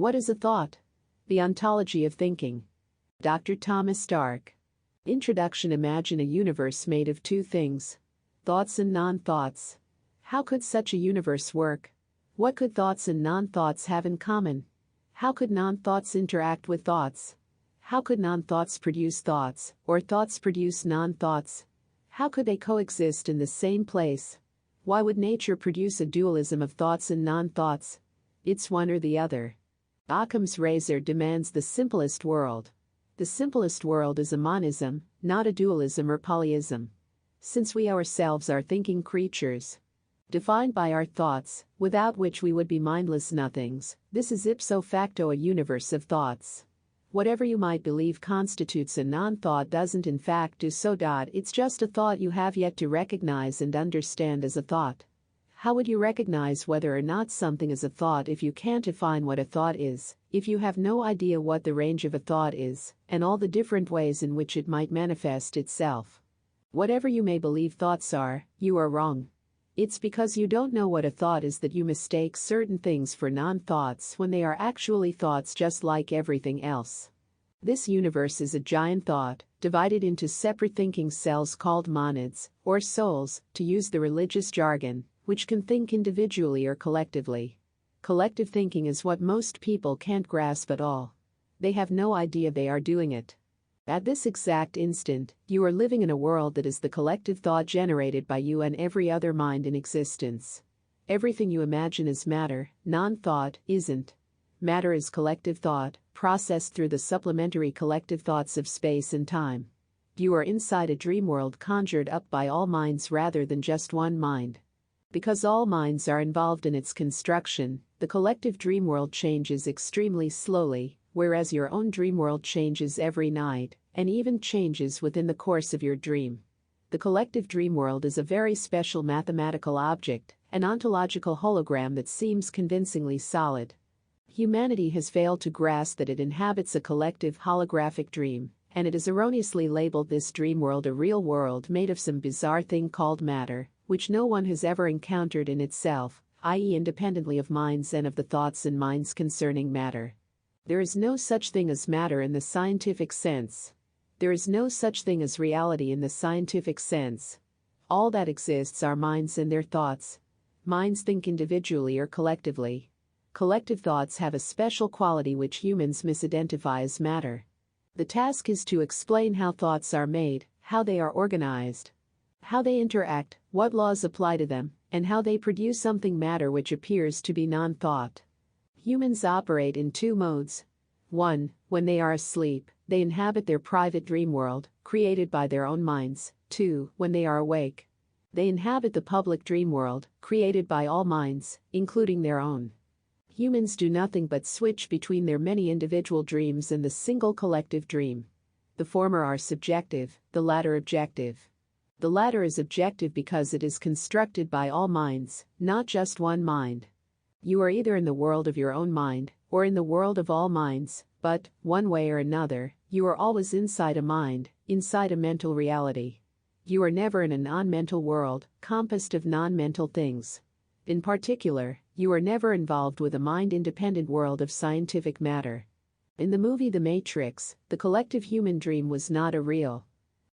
What is a thought? The ontology of thinking. Dr. Thomas Stark. Introduction. Imagine a universe made of two things: thoughts and non-thoughts. How could such a universe work? What could thoughts and non-thoughts have in common? How could non-thoughts interact with thoughts? How could non-thoughts produce thoughts, or thoughts produce non-thoughts? How could they coexist in the same place? Why would nature produce a dualism of thoughts and non-thoughts? It's one or the other. Occam's razor demands the simplest world. The simplest world is a monism, not a dualism or polyism. Since we ourselves are thinking creatures, defined by our thoughts, without which we would be mindless nothings, this is ipso facto a universe of thoughts. Whatever you might believe constitutes a non-thought doesn't in fact do so. It's just a thought you have yet to recognize and understand as a thought. How would you recognize whether or not something is a thought if you can't define what a thought is, if you have no idea what the range of a thought is, and all the different ways in which it might manifest itself? Whatever you may believe thoughts are, you are wrong. It's because you don't know what a thought is that you mistake certain things for non-thoughts when they are actually thoughts just like everything else. This universe is a giant thought, divided into separate thinking cells called monads, or souls, to use the religious jargon, which can think individually or collectively. Collective thinking is what most people can't grasp at all. They have no idea they are doing it. At this exact instant, you are living in a world that is the collective thought generated by you and every other mind in existence. Everything you imagine is matter, non-thought isn't. Matter is collective thought, processed through the supplementary collective thoughts of space and time. You are inside a dream world conjured up by all minds rather than just one mind. Because all minds are involved in its construction, the collective dream world changes extremely slowly, whereas your own dream world changes every night, and even changes within the course of your dream. The collective dream world is a very special mathematical object, an ontological hologram that seems convincingly solid. Humanity has failed to grasp that it inhabits a collective holographic dream, and it has erroneously labeled this dream world a real world made of some bizarre thing called matter, which no one has ever encountered in itself, i.e., independently of minds and of the thoughts and minds concerning matter. There is no such thing as matter in the scientific sense. There is no such thing as reality in the scientific sense. All that exists are minds and their thoughts. Minds think individually or collectively. Collective thoughts have a special quality which humans misidentify as matter. The task is to explain how thoughts are made, how they are organized, how they interact, what laws apply to them, and how they produce something matter which appears to be non-thought. Humans operate in two modes. 1. When they are asleep, they inhabit their private dream world, created by their own minds. 2. When they are awake, they inhabit the public dream world, created by all minds, including their own. Humans do nothing but switch between their many individual dreams and the single collective dream. The former are subjective, the latter objective. The latter is objective because it is constructed by all minds, not just one mind. You are either in the world of your own mind, or in the world of all minds, but, one way or another, you are always inside a mind, inside a mental reality. You are never in a non-mental world, composed of non-mental things. In particular, you are never involved with a mind-independent world of scientific matter. In the movie The Matrix, the collective human dream was not a real,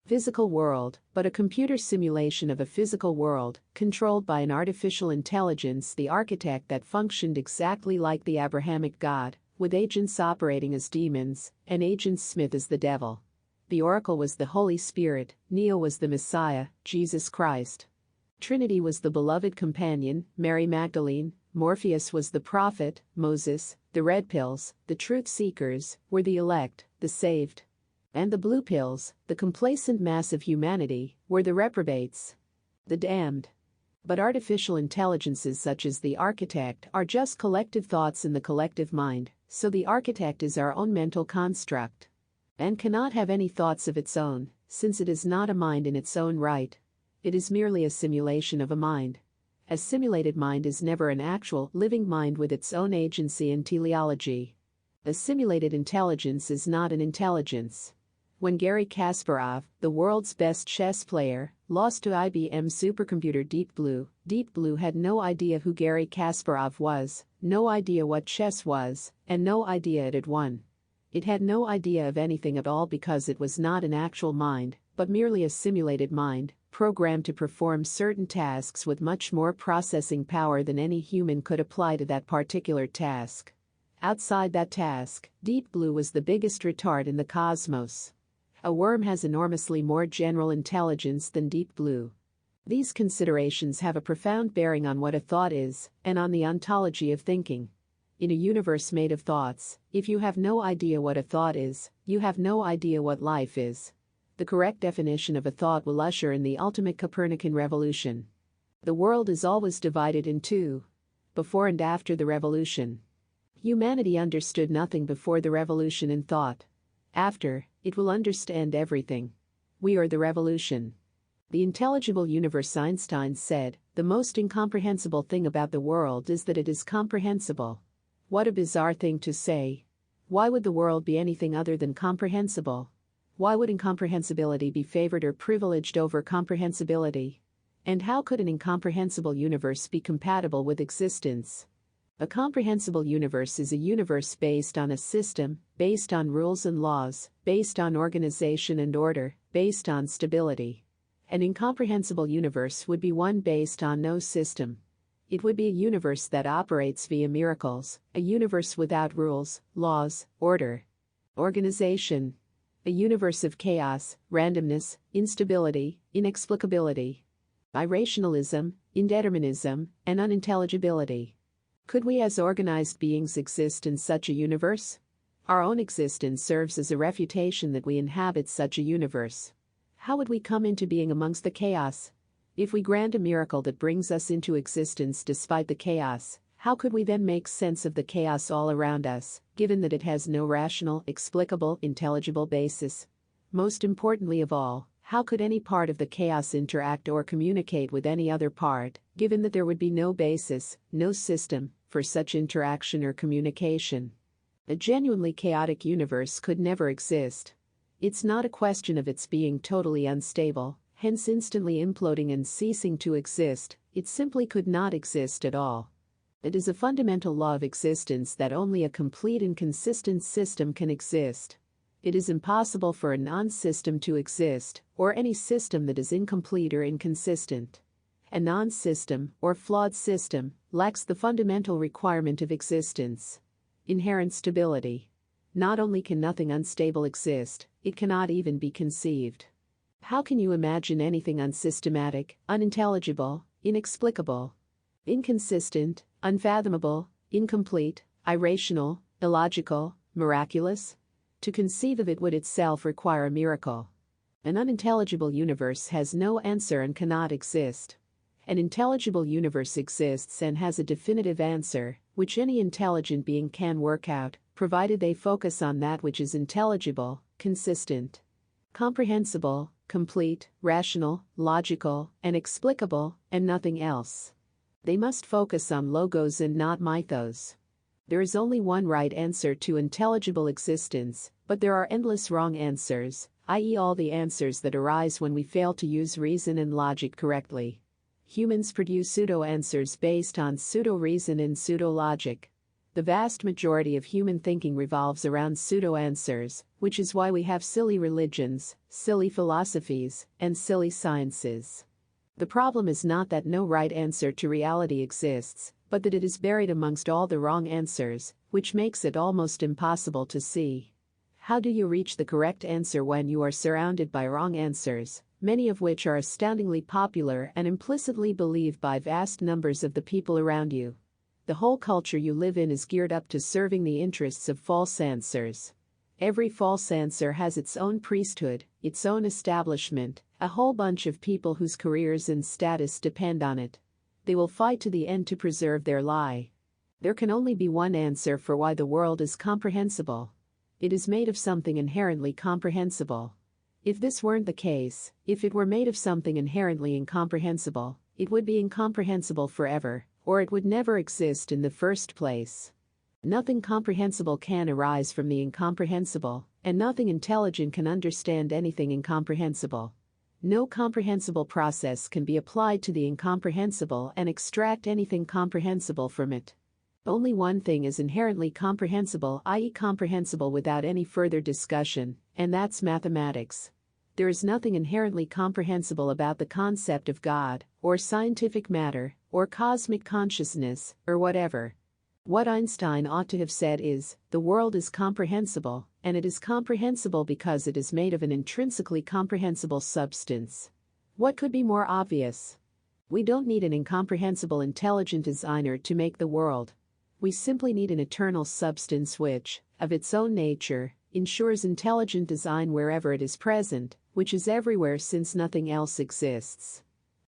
physical world, but a computer simulation of a physical world, controlled by an artificial intelligence, the architect that functioned exactly like the Abrahamic God, with agents operating as demons, and Agent Smith as the devil. The Oracle was the Holy Spirit, Neo was the Messiah, Jesus Christ. Trinity was the beloved companion, Mary Magdalene, Morpheus was the prophet, Moses, the red pills, the truth seekers, were the elect, the saved. And the blue pills, the complacent mass of humanity, were the reprobates, the damned. But artificial intelligences such as the architect are just collective thoughts in the collective mind, so the architect is our own mental construct, and cannot have any thoughts of its own, since it is not a mind in its own right. It is merely a simulation of a mind. A simulated mind is never an actual, living mind with its own agency and teleology. A simulated intelligence is not an intelligence. When Garry Kasparov, the world's best chess player, lost to IBM supercomputer Deep Blue had no idea who Garry Kasparov was, no idea what chess was, and no idea it had won. It had no idea of anything at all because it was not an actual mind, but merely a simulated mind, programmed to perform certain tasks with much more processing power than any human could apply to that particular task. Outside that task, Deep Blue was the biggest retard in the cosmos. A worm has enormously more general intelligence than Deep Blue. These considerations have a profound bearing on what a thought is and on the ontology of thinking. In a universe made of thoughts, if you have no idea what a thought is, you have no idea what life is. The correct definition of a thought will usher in the ultimate Copernican revolution. The world is always divided in two, before and after the revolution. Humanity understood nothing before the revolution in thought. After, it will understand everything. We are the revolution. The intelligible universe. Einstein said, the most incomprehensible thing about the world is that it is comprehensible. What a bizarre thing to say. Why would the world be anything other than comprehensible? Why would incomprehensibility be favored or privileged over comprehensibility? And how could an incomprehensible universe be compatible with existence? A comprehensible universe is a universe based on a system, based on rules and laws, based on organization and order, based on stability. An incomprehensible universe would be one based on no system. It would be a universe that operates via miracles, a universe without rules, laws, order, organization. A universe of chaos, randomness, instability, inexplicability, irrationalism, indeterminism, and unintelligibility. Could we as organized beings exist in such a universe? Our own existence serves as a refutation that we inhabit such a universe. How would we come into being amongst the chaos? If we grant a miracle that brings us into existence despite the chaos, how could we then make sense of the chaos all around us, given that it has no rational, explicable, intelligible basis? Most importantly of all, how could any part of the chaos interact or communicate with any other part, given that there would be no basis, no system, for such interaction or communication? A genuinely chaotic universe could never exist. It's not a question of its being totally unstable, hence instantly imploding and ceasing to exist, it simply could not exist at all. It is a fundamental law of existence that only a complete and consistent system can exist. It is impossible for a non-system to exist, or any system that is incomplete or inconsistent. A non-system, or flawed system, lacks the fundamental requirement of existence: inherent stability. Not only can nothing unstable exist, it cannot even be conceived. How can you imagine anything unsystematic, unintelligible, inexplicable, inconsistent, unfathomable, incomplete, irrational, illogical, miraculous? To conceive of it would itself require a miracle. An unintelligible universe has no answer and cannot exist. An intelligible universe exists and has a definitive answer, which any intelligent being can work out, provided they focus on that which is intelligible, consistent, comprehensible, complete, rational, logical, and explicable, and nothing else. They must focus on logos and not mythos. There is only one right answer to intelligible existence, but there are endless wrong answers, i.e., all the answers that arise when we fail to use reason and logic correctly. Humans produce pseudo-answers based on pseudo-reason and pseudo-logic. The vast majority of human thinking revolves around pseudo-answers, which is why we have silly religions, silly philosophies, and silly sciences. The problem is not that no right answer to reality exists, but that it is buried amongst all the wrong answers, which makes it almost impossible to see. How do you reach the correct answer when you are surrounded by wrong answers, many of which are astoundingly popular and implicitly believed by vast numbers of the people around you? The whole culture you live in is geared up to serving the interests of false answers. Every false answer has its own priesthood, its own establishment, a whole bunch of people whose careers and status depend on it. They will fight to the end to preserve their lie. There can only be one answer for why the world is comprehensible. It is made of something inherently comprehensible. If this weren't the case, if it were made of something inherently incomprehensible, it would be incomprehensible forever, or it would never exist in the first place. Nothing comprehensible can arise from the incomprehensible, and nothing intelligent can understand anything incomprehensible. No comprehensible process can be applied to the incomprehensible and extract anything comprehensible from it. Only one thing is inherently comprehensible, i.e., comprehensible without any further discussion, and that's mathematics. There is nothing inherently comprehensible about the concept of God, or scientific matter, or cosmic consciousness, or whatever. What Einstein ought to have said is, the world is comprehensible, and it is comprehensible because it is made of an intrinsically comprehensible substance. What could be more obvious? We don't need an incomprehensible intelligent designer to make the world. We simply need an eternal substance which, of its own nature, ensures intelligent design wherever it is present, which is everywhere since nothing else exists.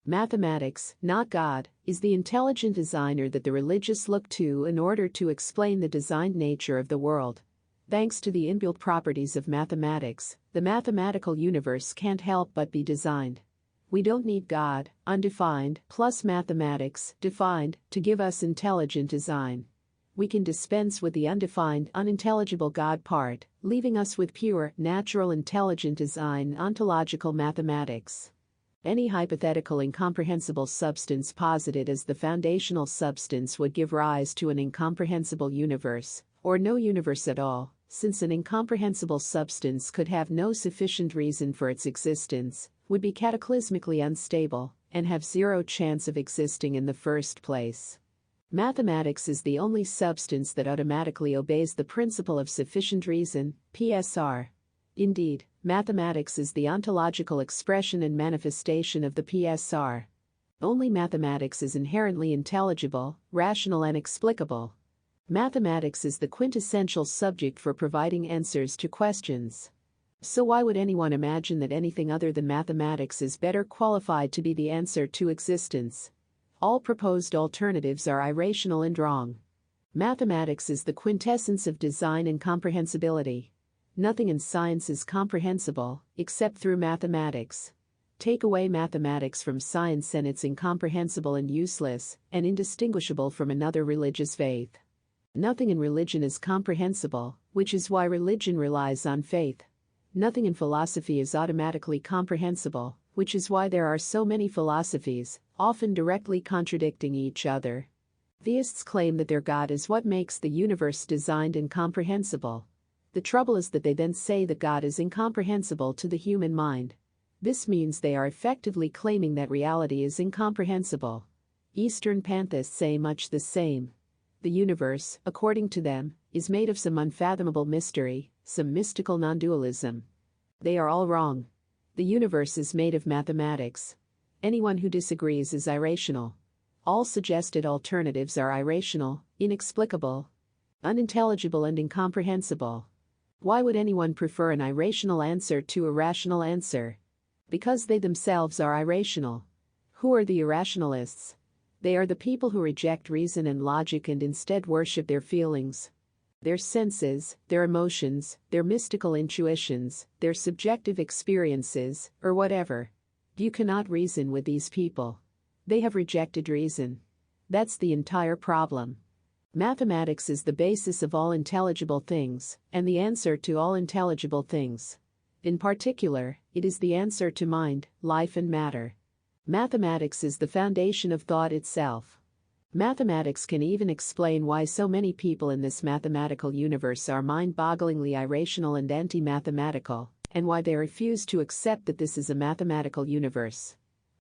Mathematics, not God, is the intelligent designer that the religious look to in order to explain the designed nature of the world. Thanks to the inbuilt properties of mathematics, the mathematical universe can't help but be designed. We don't need God, undefined, plus mathematics, defined, to give us intelligent design. We can dispense with the undefined, unintelligible God part, leaving us with pure, natural intelligent design ontological mathematics. Any hypothetical incomprehensible substance posited as the foundational substance would give rise to an incomprehensible universe, or no universe at all, since an incomprehensible substance could have no sufficient reason for its existence, would be cataclysmically unstable, and have zero chance of existing in the first place. Mathematics is the only substance that automatically obeys the principle of sufficient reason, PSR. Indeed, mathematics is the ontological expression and manifestation of the PSR. Only mathematics is inherently intelligible, rational and explicable. Mathematics is the quintessential subject for providing answers to questions. So why would anyone imagine that anything other than mathematics is better qualified to be the answer to existence? All proposed alternatives are irrational and wrong. Mathematics is the quintessence of design and comprehensibility. Nothing in science is comprehensible, except through mathematics. Take away mathematics from science and it's incomprehensible and useless, and indistinguishable from another religious faith. Nothing in religion is comprehensible, which is why religion relies on faith. Nothing in philosophy is automatically comprehensible, which is why there are so many philosophies, often directly contradicting each other. Theists claim that their God is what makes the universe designed and comprehensible. The trouble is that they then say that God is incomprehensible to the human mind. This means they are effectively claiming that reality is incomprehensible. Eastern pantheists say much the same. The universe, according to them, is made of some unfathomable mystery, some mystical non-dualism. They are all wrong. The universe is made of mathematics. Anyone who disagrees is irrational. All suggested alternatives are irrational, inexplicable, unintelligible and incomprehensible. Why would anyone prefer an irrational answer to a rational answer? Because they themselves are irrational. Who are the irrationalists? They are the people who reject reason and logic and instead worship their feelings, their senses, their emotions, their mystical intuitions, their subjective experiences, or whatever. You cannot reason with these people. They have rejected reason. That's the entire problem. Mathematics is the basis of all intelligible things, and the answer to all intelligible things. In particular, it is the answer to mind, life and matter. Mathematics is the foundation of thought itself. Mathematics can even explain why so many people in this mathematical universe are mind-bogglingly irrational and anti-mathematical, and why they refuse to accept that this is a mathematical universe.